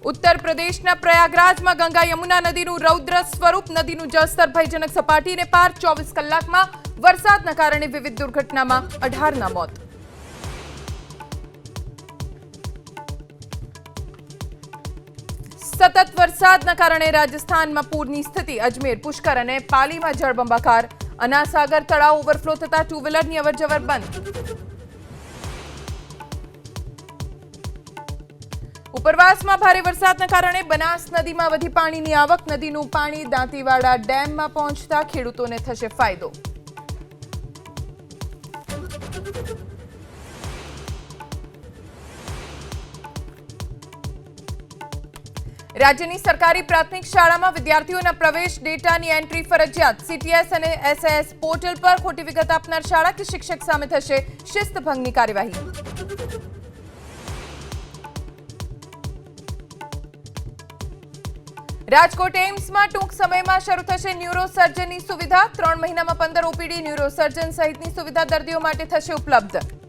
उत्तर प्रदेशના પ્રયાગરાજમાં ગંગા યમુના નદીનું રૌદ્ર સ્વરૂપ નદીનું જળસ્તર ભયજનક સપાટીને પાર 24 કલાકમાં વરસાદના કારણે વિવિધ દુર્ઘટનામાં 18ના મોત સતત વરસાદના કારણે રાજસ્થાનમાં પૂરની સ્થિતિ અજમેર પુષ્કર અને પાલીમાં જળબંબાકાર અનાસાગર તળાવ ઓવરફ્લો થતા ટુ વ્હીલરની અવરજવર બંધ ઉપરવાસમાં ભારે વરસાદના કારણે બનાસ નદીમાં વધી પાણીની આવક નદીનું પાણી દાંતીવાડા ડેમમાં પહોંચતા ખેડૂતોને થશે ફાયદો રાજ્યની સરકારી પ્રાથમિક શાળામાં વિદ્યાર્થીઓના પ્રવેશ ડેટાની એન્ટ્રી ફરજિયાત સીટીએસ અને એસએસ પોર્ટલ પર ખોટી વિગત આપનાર શાળા કે શિક્ષક સામે થશે શિસ્તભંગની કાર્યવાહી રાજકોટ એમ્સમાં ટૂંક સમયમાં શરૂ થશે ન્યુરોસર્જનની સુવિધા 3 મહિનામાં 15 ઓપીડી ન્યુરોસર્જન સહિતની સુવિધા દર્દીઓ માટે થશે ઉપલબ્ધ